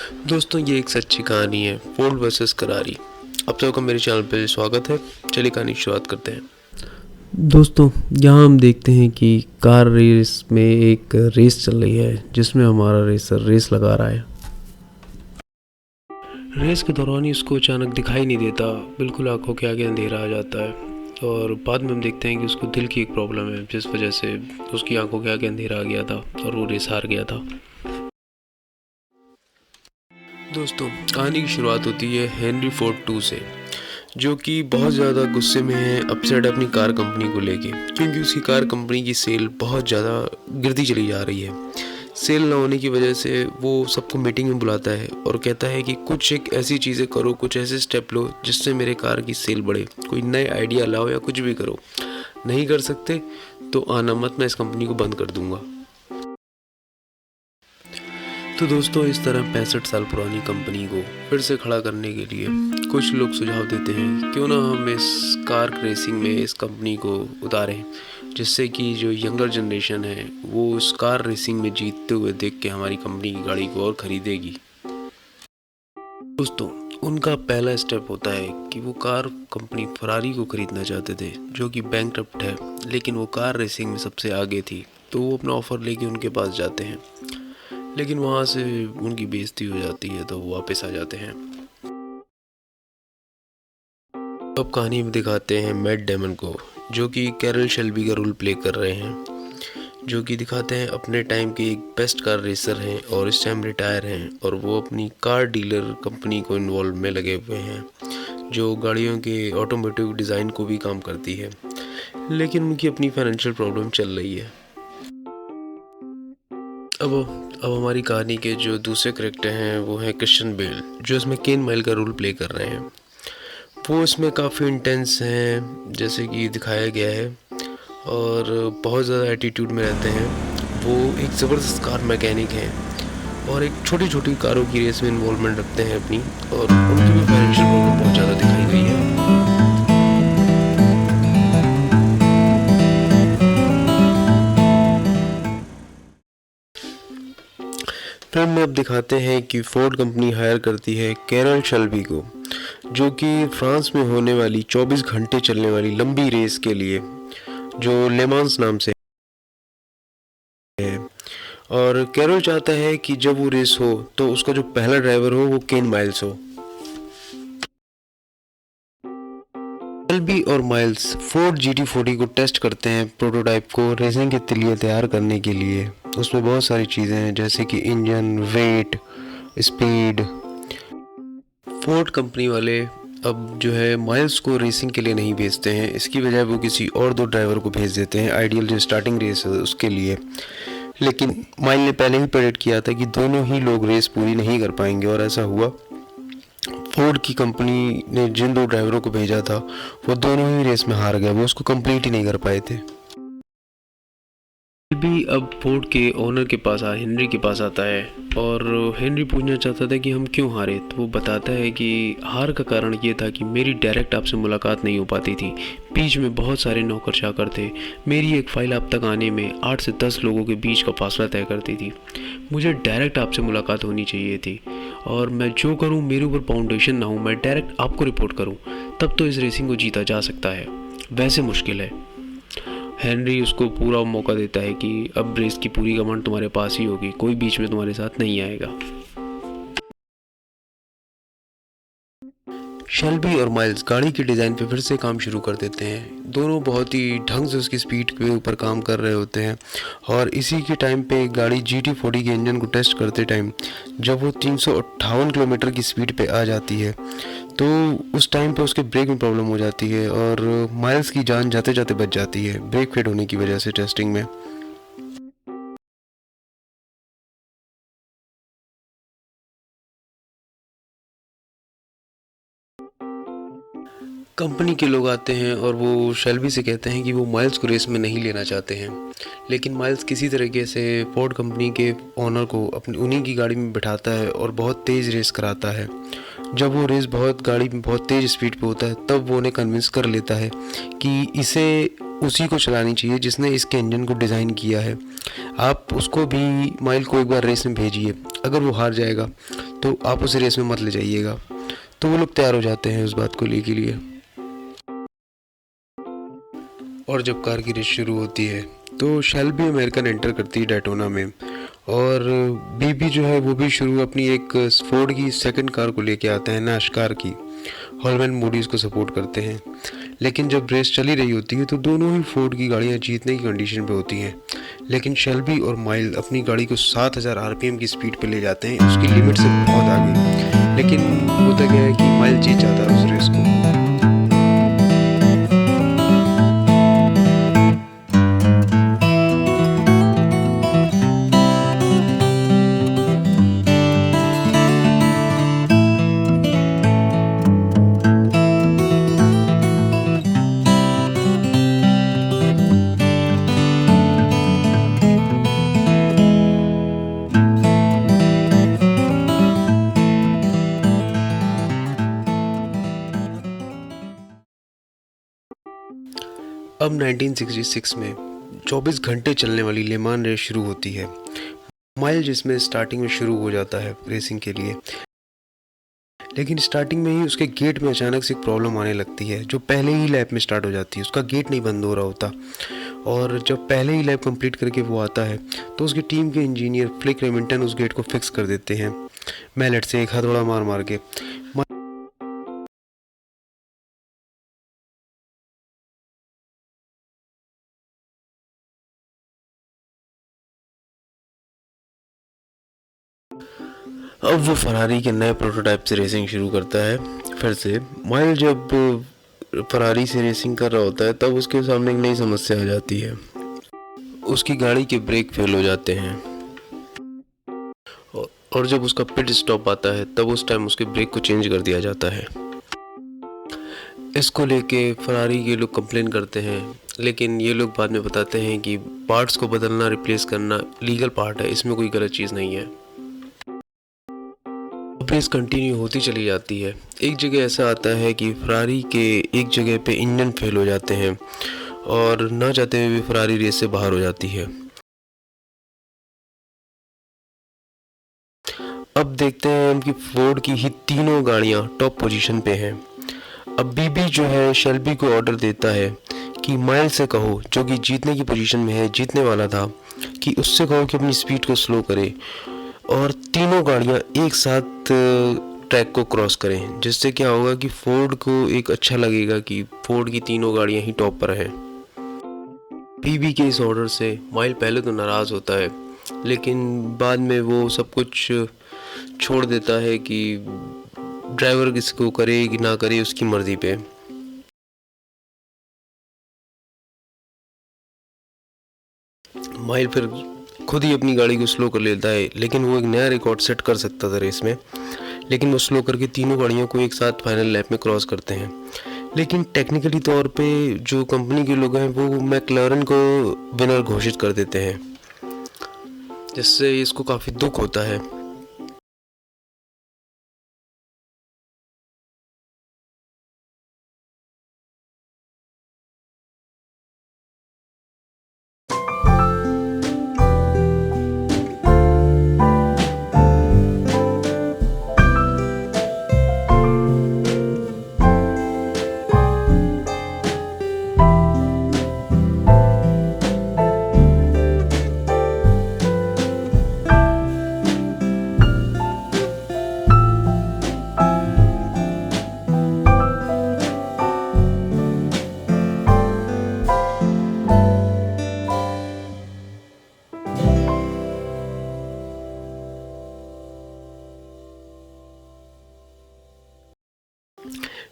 दोस्तों, ये एक सच्ची कहानी है, फोर्ड वर्सेस करारी। आप सबका मेरे चैनल पर स्वागत है। चलिए कहानी की शुरुआत करते हैं। दोस्तों, यहाँ हम देखते हैं कि कार रेस में एक रेस चल रही है जिसमें हमारा रेसर रेस लगा रहा है। रेस के दौरान ही उसको अचानक दिखाई नहीं देता, बिल्कुल आंखों के आगे अंधेरा आ जाता है और बाद में हम देखते हैं कि उसको दिल की एक प्रॉब्लम है जिस वजह से उसकी आंखों के आगे अंधेरा आ गया था और वो रेस हार गया था। दोस्तों, कहानी की शुरुआत होती है हेनरी फोर्ड 2 से, जो कि बहुत ज़्यादा गुस्से में है, अपसेट अपनी कार कंपनी को लेके, क्योंकि उसकी कार कंपनी की सेल बहुत ज़्यादा गिरती चली जा रही है। सेल ना होने की वजह से वो सबको मीटिंग में बुलाता है और कहता है कि कुछ एक ऐसी चीज़ें करो, कुछ ऐसे स्टेप लो जिससे मेरे कार की सेल बढ़े, कोई नए आइडिया लाओ या कुछ भी करो। नहीं कर सकते तो आना मत, मैं इस कंपनी को बंद कर दूंगा। तो दोस्तों, इस तरह 65 साल पुरानी कंपनी को फिर से खड़ा करने के लिए कुछ लोग सुझाव देते हैं, क्यों ना हम इस कार रेसिंग में इस कंपनी को उतारें, जिससे कि जो यंगर जनरेशन है वो उस कार रेसिंग में जीतते हुए देख के हमारी कंपनी की गाड़ी को और ख़रीदेगी। दोस्तों, उनका पहला स्टेप होता है कि वो कार कंपनी फरारी को ख़रीदना चाहते थे, जो कि बैंकरप्ट है, लेकिन वो कार रेसिंग में सबसे आगे थी। तो वो अपना ऑफ़र लेके उनके पास जाते हैं, लेकिन वहाँ से उनकी बेइज्जती हो जाती है तो वो वापस आ जाते हैं। अब कहानी में दिखाते हैं मैट डेमन को, जो कि कैरल शेल्बी का रोल प्ले कर रहे हैं, जो कि दिखाते हैं अपने टाइम के एक बेस्ट कार रेसर हैं और इस टाइम रिटायर हैं और वो अपनी कार डीलर कंपनी को इन्वॉल्व में लगे हुए हैं, जो गाड़ियों के ऑटोमोटिव डिज़ाइन को भी काम करती है, लेकिन उनकी अपनी फाइनेंशियल प्रॉब्लम चल रही है। अब हमारी कहानी के जो दूसरे करेक्टर हैं वो हैं क्रिश्चियन बेल, जो इसमें केन माइल का रोल प्ले कर रहे हैं। वो इसमें काफ़ी इंटेंस हैं जैसे कि दिखाया गया है और बहुत ज़्यादा एटीट्यूड में रहते हैं। वो एक ज़बरदस्त कार मैकेनिक हैं और एक छोटी छोटी कारों की रेस में इन्वॉल्वमेंट रखते हैं अपनी, और उनकी भी फाइनेंशियल प्रॉब्लम बहुत ज़्यादा दिखाई गई है। फिल्म में अब दिखाते हैं कि फोर्ड कंपनी हायर करती है कैरल शेल्बी को, जो कि फ्रांस में होने वाली 24 घंटे चलने वाली लंबी रेस के लिए, जो ले मांस नाम से है। और कैरल चाहता है कि जब वो रेस हो तो उसका जो पहला ड्राइवर हो वो केन माइल्स हो। शेल्बी और माइल्स फोर्ड GT40 को टेस्ट करते हैं, प्रोटोटाइप को रेसिंग के लिए तैयार करने के लिए। उसमें बहुत सारी चीज़ें हैं जैसे कि engine, weight, speed. Ford company वाले अब जो है माइल्स को रेसिंग के लिए नहीं भेजते हैं, इसकी बजाय वो किसी और 2 ड्राइवर को भेज देते हैं आइडियल जो स्टार्टिंग रेस है उसके लिए। लेकिन माइल ने पहले ही प्रेडिक्ट किया था कि दोनों ही लोग रेस पूरी नहीं कर पाएंगे और ऐसा हुआ। फोर्ड की कंपनी ने जिन 2 ड्राइवरों को भेजा था वो दोनों ही रेस में हार गए, वो उसको कंप्लीट ही नहीं कर पाए थे। भी अब फोर्ड के ओनर के पास हेनरी के पास आता है और हेनरी पूछना चाहता था कि हम क्यों हारे। तो वो बताता है कि हार का कारण ये था कि मेरी डायरेक्ट आपसे मुलाकात नहीं हो पाती थी, बीच में बहुत सारे नौकर चाकर थे, मेरी एक फ़ाइल आप तक आने में 8 से 10 लोगों के बीच का फासला तय करती थी। मुझे डायरेक्ट आपसे मुलाकात होनी चाहिए थी और मैं जो करूँ मेरे ऊपर फाउंडेशन ना हो, मैं डायरेक्ट आपको रिपोर्ट करूँ, तब तो इस रेसिंग को जीता जा सकता है, वैसे मुश्किल है। हेनरी उसको पूरा मौका देता है कि अब रेस की पूरी कमांड तुम्हारे पास ही होगी, कोई बीच में तुम्हारे साथ नहीं आएगा। शेल्बी और माइल्स गाड़ी के डिज़ाइन पे फिर से काम शुरू कर देते हैं। दोनों बहुत ही ढंग से उसकी स्पीड के ऊपर काम कर रहे होते हैं और इसी के टाइम पे गाड़ी GT40 के इंजन को टेस्ट करते टाइम जब वो 358 किलोमीटर की स्पीड पे आ जाती है तो उस टाइम पे उसके ब्रेक में प्रॉब्लम हो जाती है और माइल्स की जान जाते जाते बच जाती है ब्रेक फेड होने की वजह से टेस्टिंग में। कंपनी के लोग आते हैं और वो शेल्बी से कहते हैं कि वो माइल्स को रेस में नहीं लेना चाहते हैं, लेकिन माइल्स किसी तरीके से फोर्ड कंपनी के ओनर को अपनी उन्हीं की गाड़ी में बिठाता है और बहुत तेज़ रेस कराता है। जब वो रेस गाड़ी में बहुत तेज़ स्पीड पे होता है तब वो उन्हें कन्विंस कर लेता है कि इसे उसी को चलानी चाहिए जिसने इसके इंजन को डिज़ाइन किया है। आप उसको भी माइल को एक बार रेस में भेजिए, अगर वो हार जाएगा तो आप उस रेस में मत ले जाइएगा। तो वो लोग तैयार हो जाते हैं उस बात को लेके लिए। और जब कार की रेस शुरू होती है तो शेल्बी अमेरिकन एंटर करती है डेटोना में, और बीबी जो है वो भी शुरू अपनी एक फोर्ड की सेकंड कार को लेके आते हैं, नाशकार की। हॉलमैन मूडी उसको सपोर्ट करते हैं, लेकिन जब रेस चली रही होती है तो दोनों ही फोर्ड की गाड़ियां जीतने की कंडीशन पे होती हैं, लेकिन शेल्बी और माइल अपनी गाड़ी को 7000 आरपीएम की स्पीड पे ले जाते हैं, उसकी लिमिट से बहुत आगे। लेकिन होता क्या है कि माइल जीत जाता है उस रेस को। अब 1966 में 24 घंटे चलने वाली ले मान रेस शुरू होती है। माइल जिसमें स्टार्टिंग में शुरू हो जाता है रेसिंग के लिए, लेकिन स्टार्टिंग में ही उसके गेट में अचानक से एक प्रॉब्लम आने लगती है जो पहले ही लैप में स्टार्ट हो जाती है। उसका गेट नहीं बंद हो रहा होता, और जब पहले ही लैप कंप्लीट करके वो आता है तो उसकी टीम के इंजीनियर फ्लिक रेमिंगटन उस गेट को फिक्स कर देते हैं मैलेट से एक हथौड़ा मार मार के। अब वो फरारी के नए प्रोटोटाइप से रेसिंग शुरू करता है फिर से। माइल जब फरारी से रेसिंग कर रहा होता है तब उसके सामने एक नई समस्या आ जाती है। उसकी गाड़ी के ब्रेक फेल हो जाते हैं, और जब उसका पिट स्टॉप आता है तब उस टाइम उसके ब्रेक को चेंज कर दिया जाता है। इसको लेके फरारी के लोग कंप्लेन करते हैं, लेकिन ये लोग बाद में बताते हैं कि पार्ट्स को बदलना, रिप्लेस करना लीगल पार्ट है, इसमें कोई गलत चीज़ नहीं है। रेस कंटिन्यू होती चली जाती है। एक जगह ऐसा आता है कि फरारी के एक जगह पे इंजन फेल हो जाते हैं, और ना चाहते हुए भी फरारी रेस से बाहर हो जाती है। अब देखते हैं उनकी फोर्ड की ही तीनों गाड़ियां टॉप पोजीशन पे हैं। अब बीबी जो है शेल्बी को ऑर्डर देता है कि माइल से कहो, जो कि जीतने की पोजीशन में है, जीतने वाला था, कि उससे कहो कि अपनी स्पीड को स्लो करे और तीनों गाड़ियां एक साथ ट्रैक को क्रॉस करें, जिससे क्या होगा कि फोर्ड को एक अच्छा लगेगा कि फोर्ड की तीनों गाड़ियां ही टॉप पर हैं। बीबी के इस ऑर्डर से माइल पहले तो नाराज़ होता है, लेकिन बाद में वो सब कुछ छोड़ देता है कि ड्राइवर किसको करे कि ना करे उसकी मर्जी पे। माइल फिर खुद ही अपनी गाड़ी को स्लो कर लेता है, लेकिन वो एक नया रिकॉर्ड सेट कर सकता था रेस में, लेकिन वो स्लो करके तीनों गाड़ियों को एक साथ फाइनल लैप में क्रॉस करते हैं। लेकिन टेक्निकली तौर पे जो कंपनी के लोग हैं वो मैक्लारेन को विनर घोषित कर देते हैं, जिससे इसको काफ़ी दुख होता है।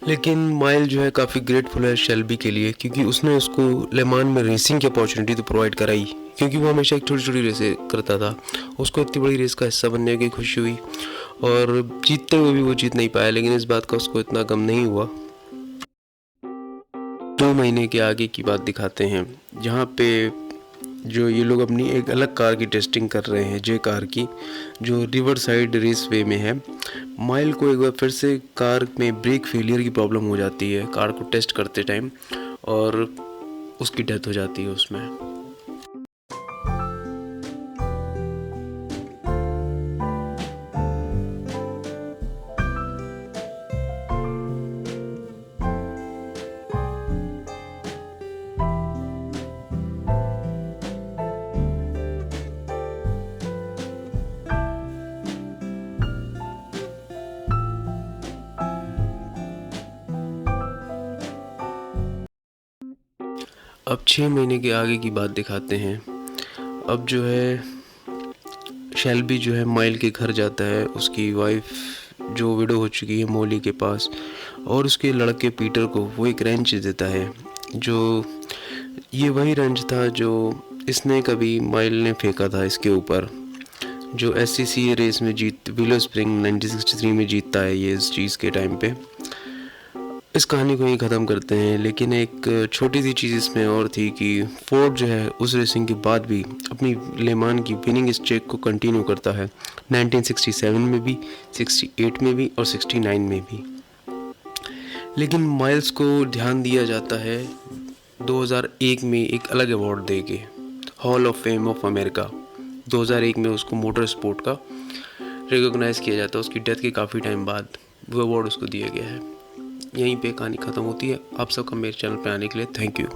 लेकिन माइल जो है काफ़ी ग्रेटफुल है शेल्बी के लिए, क्योंकि उसने उसको ले मान में रेसिंग की अपॉर्चुनिटी तो प्रोवाइड कराई, क्योंकि वो हमेशा एक छोटी छोटी रेसें करता था। उसको इतनी बड़ी रेस का हिस्सा बनने की खुशी हुई, और जीतते हुए भी वो जीत नहीं पाया, लेकिन इस बात का उसको इतना गम नहीं हुआ। 2 महीने के आगे की बात दिखाते हैं, जहाँ पे जो ये लोग अपनी एक अलग कार की टेस्टिंग कर रहे हैं, जे कार की, जो रिवर साइड रेस वे में है। माइल को एक बार फिर से कार में ब्रेक फेलियर की प्रॉब्लम हो जाती है कार को टेस्ट करते टाइम, और उसकी डेथ हो जाती है उसमें। अब 6 महीने के आगे की बात दिखाते हैं। अब जो है शेल्बी जो है माइल के घर जाता है, उसकी वाइफ जो विडो हो चुकी है मोली के पास, और उसके लड़के पीटर को वो एक रेंच देता है, जो ये वही रेंच था जो इसने कभी माइल ने फेंका था इसके ऊपर, जो SCCA रेस में विलो स्प्रिंग 1963 में जीतता है ये इस चीज़ के टाइम पे। इस कहानी को यहीं ख़त्म करते हैं, लेकिन एक छोटी सी चीज़ इसमें और थी कि फोर्ड जो है उस रेसिंग के बाद भी अपनी लेमान की विनिंग स्ट्रीक को कंटिन्यू करता है, 1967 में भी, 68 में भी और 69 में भी। लेकिन माइल्स को ध्यान दिया जाता है 2001 में एक अलग अवार्ड देके, hall of fame of America. 2001 में उसको मोटर स्पोर्ट का रिकॉग्नाइज़ किया जाता है, उसकी डेथ के काफ़ी टाइम बाद वो अवार्ड उसको दिया गया है। यहीं पे कहानी ख़त्म होती है। आप सबका मेरे चैनल पे आने के लिए थैंक यू।